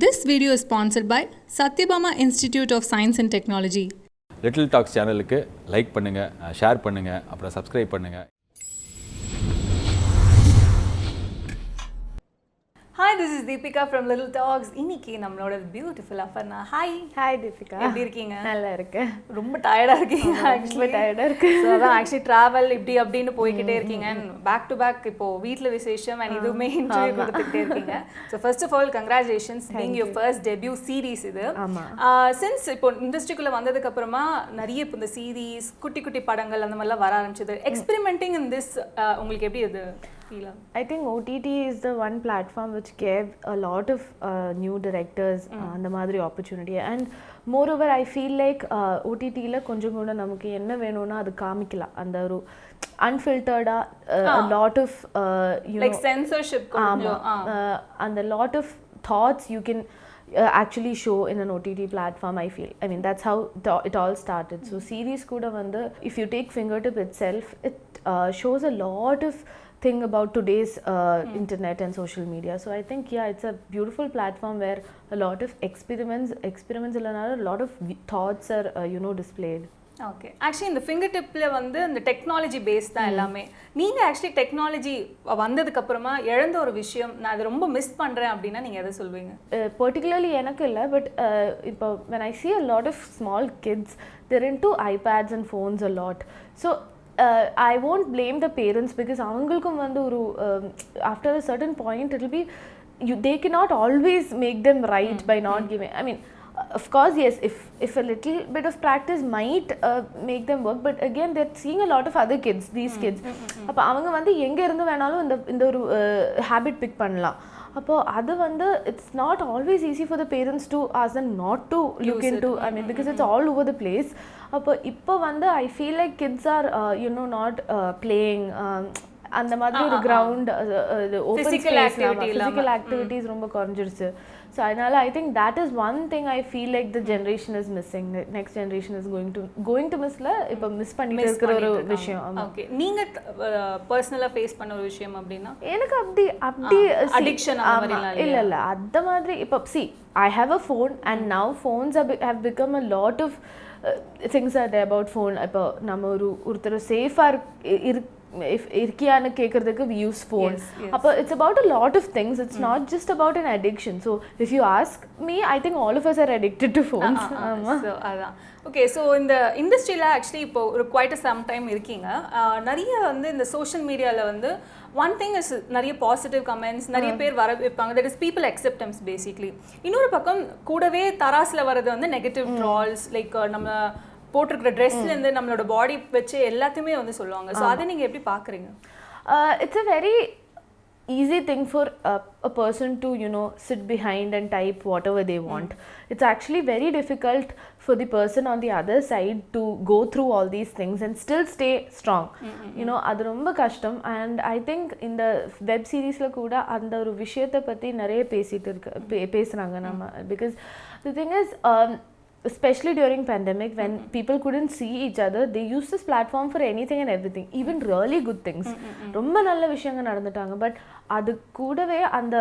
This video is sponsored by Satyabama Institute of Science and Technology. LittleTalks சேனலுக்கு like பண்ணுங்க, share பண்ணுங்க, அப்புறம் subscribe பண்ணுங்க. Hi, this is Deepika from LittleTalks. இன்னைக்கு நம்மளோட பியூட்டிஃபுல் அப்பர்ணா. ஹாய் தீபிகா. எப்படி இருக்கீங்க? நல்லா இருக்கேன். ரொம்ப டயர்டா இருக்கீங்க ஆக்சுவலி டயர்டா இருக்கு. ஸோ அதான் ஆக்சுவலி ட்ராவல் இப்படி அப்படின்னு போய்கிட்டே இருக்கீங்க. பேக் டு பேக் இப்போ வீட்டில் விசேஷம் அண்ட் இதுவுமே இன்டர்வியூ கொடுத்துக்கிட்டே இருக்கீங்க. So first of all congratulations being your first debut series இது. சின்ஸ் இப்போ இண்டஸ்ட்ரிக்குள்ளே வந்ததுக்கு அப்புறமா நிறைய இப்போ இந்த சீரீஸ் குட்டி குட்டி படங்கள் அந்த மாதிரிலாம் வர ஆரம்பிச்சது. எக்ஸ்பெரிமெண்டிங் இன் திஸ் உங்களுக்கு எப்படி அது? I think OTT is the one platform which gave a lot of new directors அந்த மாதிரி opportunity, and moreover I feel like OTT ல கொஞ்சம் கூட நமக்கு என்ன வேணும்னா அது காமிக்கலாம். அந்த ஒரு unfiltered a lot of like censorship and a lot of thoughts you can actually show in an OTT platform. I feel, I mean, that's how it all started. So series kuda vanda, if you take Fingertip itself, it shows a lot of thing about today's internet and social media. So I think it's a beautiful platform where a lot of experiments illanala a lot of thoughts are displayed. Okay, actually இந்த finger டிப்பில் வந்து இந்த technology base தான் எல்லாமே. நீங்கள் actually technology வந்ததுக்கப்புறமா இழந்த ஒரு விஷயம், நான் அதை ரொம்ப மிஸ் பண்ணுறேன் அப்படின்னா நீங்கள் எதை சொல்வீங்க? பர்டிகுலர்லி எனக்கு இல்லை, பட் இப்போ when I see a lot of small kids, they're into iPads and phones a lot. So I won't blame the parents, because avangalkum vandu oru after a certain point it will be they cannot always make them right by not giving. I mean, of course, yes, if a little bit of practice might make them work, but again they're seeing a lot of other kids, these kids appo avanga vandu enga irundhu venalum inda oru habit pick pannalam. அப்போ அது வந்து it's not always easy for the parents to ask them not to look into, I mean, because it's all over the place. அப்போ இப்போ வந்து I feel like kids are not playing அந்த மாதிரி ஒரு ground open physical activities ரொம்ப குறைஞ்சிருச்சு. So அதனால I think that is one thing I feel like the generation is missing. Next generation is going to மிஸ்ல இப்போ மிஸ் பண்ணிட்டு இருக்கிற ஒரு விஷயம். ஓகே, நீங்க பர்சனலா ஃபேஸ் பண்ண ஒரு விஷயம் அப்படின்னா? எனக்கு அப்படி அடிக்ஷன் இல்ல அந்த மாதிரி. இப்போ see, I have a phone and now phones have become a lot of things are there about phone. இப்போ நம்ம ஒருத்தர் சேஃபா இருக்கியான்னு கேட்கறதுக்கு we use phone. அப்போ it's about a lot of things. It's not just about an addiction. So if you ask me, I think all of us are addicted to phones. So அதான். Okay, so இந்த இண்டஸ்ட்ரியில் actually இப்போ ஒரு quite some time இருக்கீங்க. நிறைய வந்து இந்த social மீடியாவில் வந்து ஒன் திங் இஸ் நிறைய பாசிட்டிவ் கமெண்ட்ஸ், நிறைய பேர் வர வைப்பாங்க. That is people acceptance basically. இன்னொரு பக்கம் கூடவே தராசில் வர்றது வந்து நெகட்டிவ் ட்ரால்ஸ், லைக் நம்ம போட்டிருக்கிற ட்ரெஸ்லேருந்து நம்மளோட பாடி வச்சு எல்லாத்தையுமே வந்து சொல்லுவாங்க. ஸோ அதை நீங்கள் எப்படி பார்க்குறீங்க? It's a very easy thing for a person to sit behind and type whatever they want. It's actually very difficult for the person on the other side to go through all these things and still stay strong. அது ரொம்ப கஷ்டம். And I think in the web seriesல கூட அந்த ஒரு விஷயத்தை பற்றி நிறைய பேசுகிறாங்க நம்ம. Because the thing is, especially during pandemic, when people couldn't see each other, they used this platform for anything and everything, even really good things. ரொம்ப நல்ல விஷயங்கள் நடந்துட்டாங்க. பட் அது கூடவே அந்த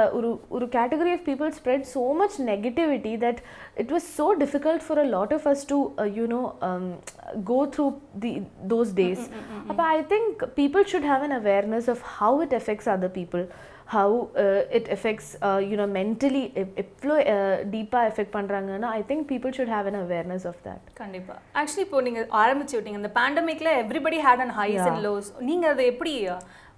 ஒரு category of people spread so much negativity that it was so difficult for a lot of us to go through those days. But I think people should have an awareness of how it affects other people, how it affects mentally. எவ்வளோ டீப்பாக effect பண்ணுறாங்கன்னா I think people should have an awareness of that. கண்டிப்பாக. Actually இப்போ நீங்கள் ஆரம்பிச்சு விட்டீங்க இந்த பேண்டமிக்கில் everybody had and highs and lows. நீங்கள் அதை எப்படி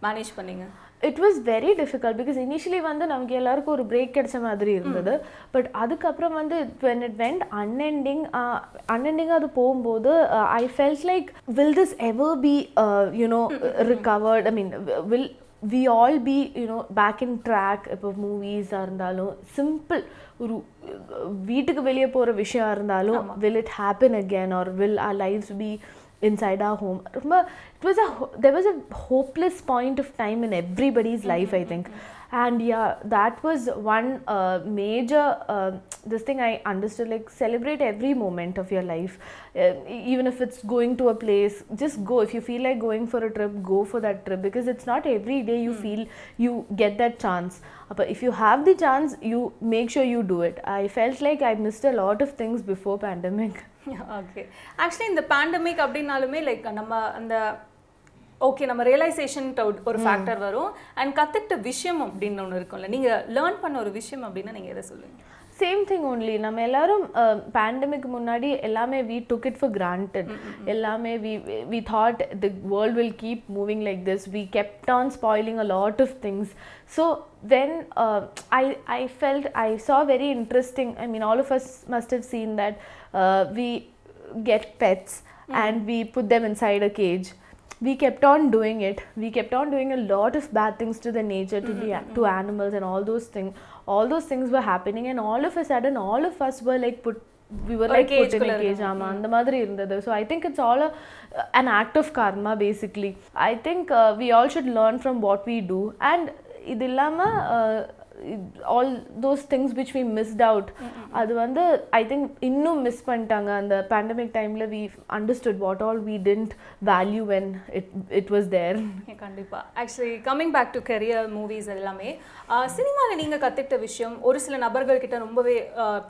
மேனேஜ் பண்ணீங்க? It was very difficult because initially வந்து நமக்கு எல்லாருக்கும் ஒரு பிரேக் கிடைச்ச மாதிரி இருந்தது. பட் அதுக்கப்புறம் வந்து when it went unending அது போகும்போது I felt like, will this ever be recovered? I mean, will we all be back in track? இப்போ மூவிஸாக இருந்தாலும் சிம்பிள் ஒரு வீட்டுக்கு வெளியே போகிற விஷயம் இருந்தாலும் will it happen again, or will our lives be inside our home? ரொம்ப there was a hopeless point of time in everybody's life, I think. And yeah, that was one major this thing I understood, like celebrate every moment of your life, even if it's going to a place, just go. If you feel like going for a trip, go for that trip, because it's not every day you feel you get that chance. But if you have the chance, you make sure you do it. I felt like I missed a lot of things before pandemic. Okay, actually இந்த pandemic அப்படின்னாலுமே like நம்ம அந்த okay நம்ம realisation ஒரு factor வரும், and கற்றுக்கிட்ட விஷயம் அப்படின்னு ஒன்று இருக்கும்ல, நீங்கள் லேர்ன் பண்ண ஒரு விஷயம் அப்படின்னா நீங்கள் எதை சொல்லுவீங்க? Same thing only. நம்ம எல்லாரும் பேண்டமிக் முன்னாடி எல்லாமே we took it for granted. எல்லாமே we thought the world will keep moving like this. We kept on spoiling a lot of things. So when I felt, I saw very interesting, I mean all of us must have seen that we get pets and we put them inside a cage. We kept on doing it. We kept on doing a lot of bad things to the nature, to animals and all those things. All those things were happening, and all of a sudden all of us were like put in a cage. அந்த மாதிரி இருந்தது. So I think it's all an act of karma basically. I think we all should learn from what we do, and இது இல்லாம all those things which we missed out, அது வந்து I think இன்னும் miss பண்ணிட்டாங்க அந்த pandemic timeல. we understood what all we didn't value when it was there. கண்டிப்பா. Actually coming back to career movies எல்லாமே, சினிமாவில் நீங்கள் கற்றுக்கிட்ட விஷயம், ஒரு சில நபர்கள் கிட்ட ரொம்பவே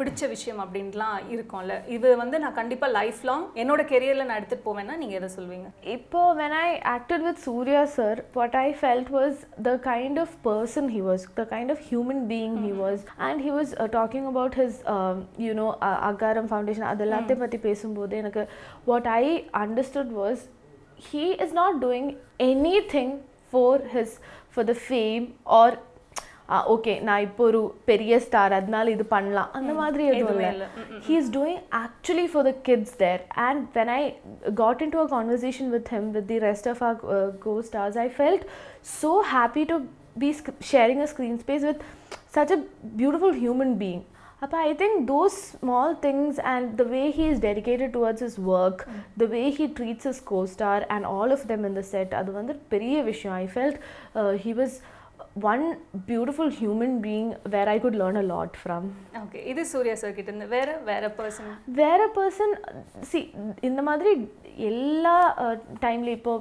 பிடிச்ச விஷயம் அப்படின்லாம் இருக்கும்ல, இது வந்து நான் கண்டிப்பாக லைஃப் லாங் என்னோட கெரியரில் நான் எடுத்துகிட்டு போவேன்னா நீங்கள் எதை சொல்வீங்க? இப்போ when I acted with Surya sir, what I felt was the kind of person he was, the kind of human being he was, and he was talking about his Agaram Foundation, adalatte patti pesumbodhu enakku what I understood was he is not doing anything for the fame or okay na ipo oru periya star adnal idu pannalam andha madri edum illa. He is doing actually for the kids there. And when I got into a conversation with him, with the rest of our co-stars, I felt so happy to be sharing a screen space with such a beautiful human being. Appa, I think those small things and the way he is dedicated towards his work, the way he treats his co-star and all of them in the set, adu vandu periya vishayam. I felt he was one beautiful human being where I could learn a lot from. Okay, idu Surya sir kitta irundha vera person see indha madri ella time la ipo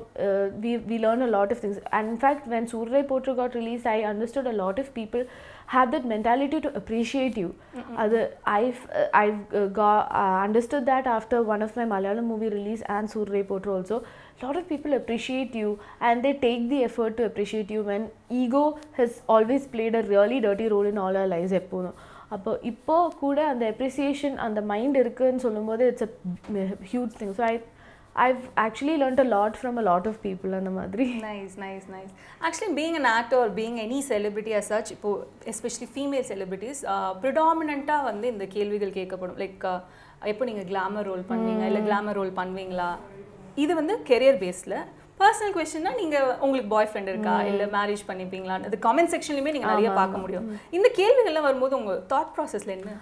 we learn a lot of things. And in fact when Surya Potru got released, I understood a lot of people have that mentality to appreciate you. I've understood that after one of my Malayalam movie release and Surya Potru also. A lot of people appreciate you, and they take the effort to appreciate you when ego has always played a really dirty role in all our lives. அப்போ இப்போ கூட அந்த appreciation அந்த mind இருக்குன்னு சொல்லும்போது it's a huge thing. So I've actually learned a lot from a lot of people அந்த மாதிரி. Nice. Actually being an actor or being any celebrity as such, இப்போ especially female celebrities predominant-ஆ வந்து இந்த கேள்விகள் கேட்கப்படும். லைக் எப்போ நீங்கள் கிளாமர் ரோல் பண்ணுவீங்க, இல்லை கிளாமர் ரோல் பண்ணுவீங்களா? இது வந்து கெரியர் பேஸில். பர்சனல் கொஸ்டின்னா நீங்கள் உங்களுக்கு பாய் ஃப்ரெண்ட் இருக்கா, இல்லை மேரேஜ் பண்ணிப்பீங்களான்னு அது கமெண்ட் செக்ஷன்லையுமே நீங்கள் நிறைய பார்க்க முடியும். இந்த கேள்விகள்லாம் வரும்போது உங்கள் தாட் ப்ராசஸில் என்ன?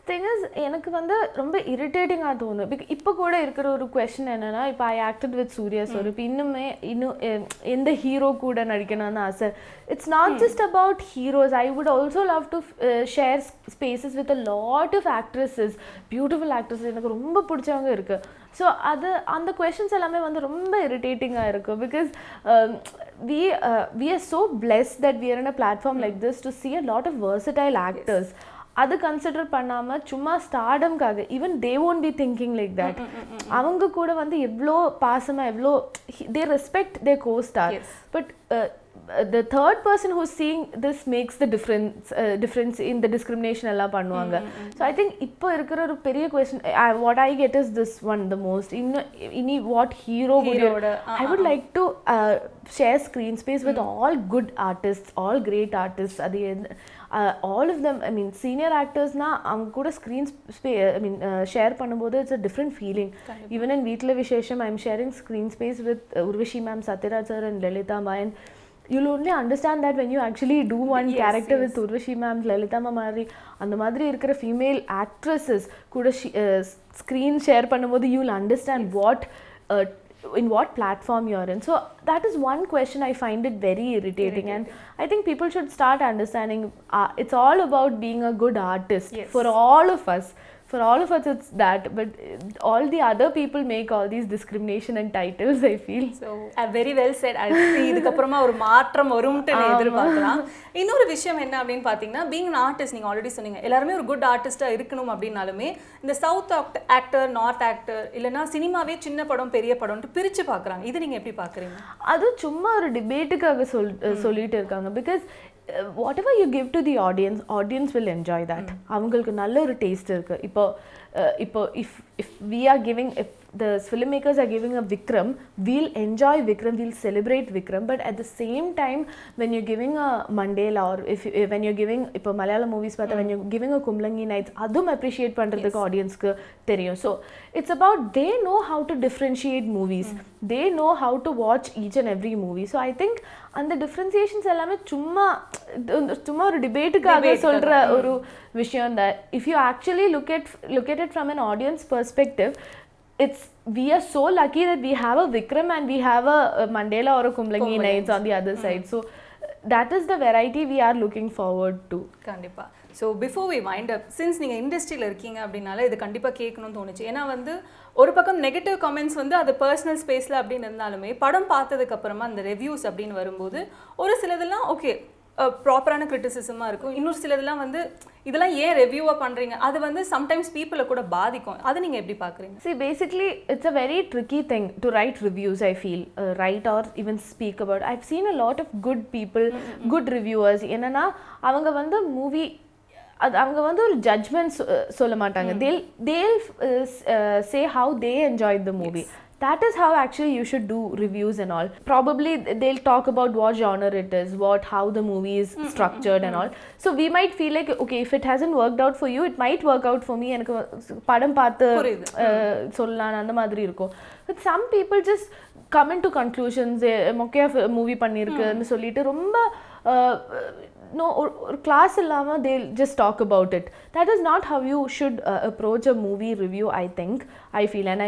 திங் இஸ், எனக்கு வந்து ரொம்ப இரிட்டேட்டிங்காக தோணும். இப்போ கூட இருக்கிற ஒரு கொஸ்டின் என்னென்னா, இப்போ I acted with Suriya sir, இப்போ இன்னும் எந்த ஹீரோ கூட நடிக்கணும்னு ஆசை. It's not just about heroes. I would also love to share spaces with a lot of actresses, beautiful actresses எனக்கு ரொம்ப பிடிச்சவங்க இருக்குது. ஸோ அந்த கொஷின்ஸ் எல்லாமே வந்து ரொம்ப இரிட்டேட்டிங்காக இருக்கும். Because we are so blessed that we are in a platform like this to see a lot of versatile actors. அது கன்சிடர் பண்ணாமல் சும்மா ஸ்டார்டம்காக even they won't be thinking like that. அவங்க கூட வந்து எவ்வளோ பாசமாக, எவ்வளோ they respect their co-star. But the third person who's seeing this makes the difference in the discrimination எல்லாம் பண்ணுவாங்க. So I think இப்போ இருக்கிற ஒரு பெரிய question, what I get is this one the most. In what hero I would like to share screen space with all good artists, all great artists. All of them, I mean senior actors na அவங்க கூட screen space, I mean share பண்ணும்போது it's a different feeling. Even in Veetla Vishesham, I'm sharing screen space with Urvashi ma'am, Satyaraj sir and Lalita ma, and you'll only understand that when you actually do one character with Urvashi ma'am, Lalita ma மாதிரி அந்த மாதிரி இருக்கிற female actresses கூட screen share பண்ணும்போது you'll understand what in what platform you're in. So that is one question I find it very irritating. And I think people should start understanding it's all about being a good artist. Yes. For all of us it's that, but all the other people make all these discrimination and titles, I feel. So very well said. I see இதுக்கப்புறமா ஒரு மாற்றம் வரும்ட்டு எதிர்பார்க்கலாம். இன்னொரு விஷயம் என்ன அப்படின்னு பார்த்தீங்கன்னா, being an artist, நீங்கள் ஆல்ரெடி சொன்னீங்க எல்லாருமே ஒரு குட் ஆர்டிஸ்டாக இருக்கணும் அப்படின்னாலுமே இந்த சவுத் ஆக்டர், நார்த் ஆக்டர், இல்லைன்னா சினிமாவே சின்ன படம் பெரிய படம்ட்டு பிரித்து பார்க்குறாங்க. இது நீங்கள் எப்படி பார்க்குறீங்க? அது சும்மா ஒரு டிபேட்டுக்காக சொல்லிட்டு இருக்காங்க. Because whatever you give to the audience will enjoy that. அவங்களுக்கு நல்ல ஒரு டேஸ்ட் இருக்கு. இப்போ if we are giving, if the filmmakers are giving a Vikram, we'll enjoy Vikram, we'll celebrate Vikram. But at the same time, when you're giving a Mandela, or when you're giving இப்போ மலையாள movies பார்த்தா when you're giving a Kumlangi Nights, அதுவும் appreciate பண்றதுக்கு ஆடியன்ஸ்க்கு தெரியும். So it's about they know how to differentiate movies. They know how to watch each and every movie. So I think அந்த differentiations எல்லாமே சும்மா ஒரு டிபேட்டுக்காக சொல்ற ஒரு விஷயம் தான். If you actually look at it from an audience perspective, we are so lucky that we have a Vikram and we have a Mandela or a Kumlangi Nights on the other side. So that is the variety we are looking forward to. கண்டிப்பா. So before we wind up, since நீங்கள் இண்டஸ்ட்ரியில் இருக்கீங்க அப்படின்னால இது கண்டிப்பாக கேட்கணும்னு தோணுச்சு. ஏன்னா வந்து ஒரு பக்கம் நெகட்டிவ் கமெண்ட்ஸ் வந்து அது பர்சனல் ஸ்பேஸில் அப்படின்னு இருந்தாலுமே படம் பார்த்ததுக்கப்புறமா அந்த ரிவ்யூஸ் அப்படின்னு வரும்போது ஒரு சிலதெல்லாம் ஓகே ப்ராப்பரான கிரிட்டிசிசமாக இருக்கும், இன்னொரு சிலதெல்லாம் வந்து இதெல்லாம் ஏன் ரிவ்யூவாக பண்ணுறீங்க, அது வந்து சம்டைம்ஸ் பீப்புளை கூட பாதிக்கும். அதை நீங்கள் எப்படி பார்க்குறீங்க? See, basically it's a very tricky thing to write reviews, I feel. Write or even speak about. I've seen a lot of good people, good reviewers. என்னன்னா அவங்க வந்து மூவி அவங்க வந்து ஒரு ஜட்ஜ்மெண்ட் சொல்ல மாட்டாங்க. they'll say how they enjoyed the movie. That is how actually you should do reviews and all. Probably they'll talk about what genre it is, how the movie is structured and all. So we might feel like, okay, if it hasn't worked out for you, it might work out for me. எனக்கு படம் பார்த்து சொல்லலாம் அந்த மாதிரி இருக்கும். But some people just come into conclusions. மொக்கையா movie பண்ணியிருக்குன்னு சொல்லிட்டு ரொம்ப or class illama they'll just talk about it. That is not how you should approach a movie review, I think. I feel, and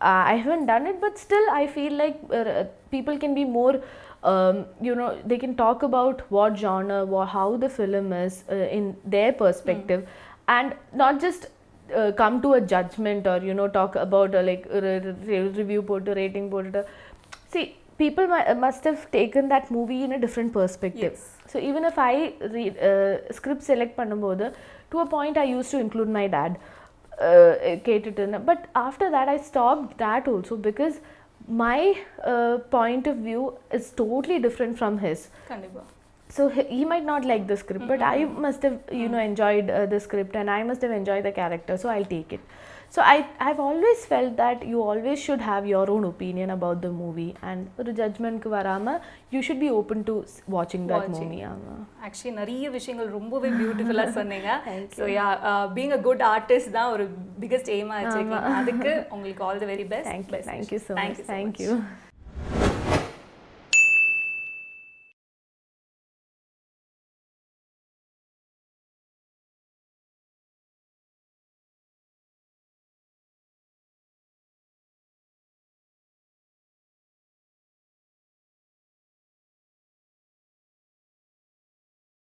I haven't done it, but still I feel like people can be more they can talk about what genre, how the film is in their perspective, and not just come to a judgment or talk about like review போட்டு rating போட்டு. See, people must have taken that movie in a different perspective. Yes. So even if I read script select பண்ணும்போது, to a point I used to include my dad but after that I stopped that also, because my point of view is totally different from his. Kandipa. So he might not like the script, but I must have enjoyed the script, and I must have enjoyed the character, so I'll take it. So I've always felt that you always should have your own opinion about the movie, and ஒரு ஜட்ஜ்மெண்ட்க்கு வராம you should be open to watching that movie. Actually நிறைய விஷயங்கள் ரொம்பவே பியூட்டிஃபுல்லா சொன்னீங்க. So yeah, being a good artist தான் ஒரு biggest aim ஆ வச்சிருக்கீங்க. அதுக்கு உங்களுக்கு all the very best. Thank you so much. Thank you.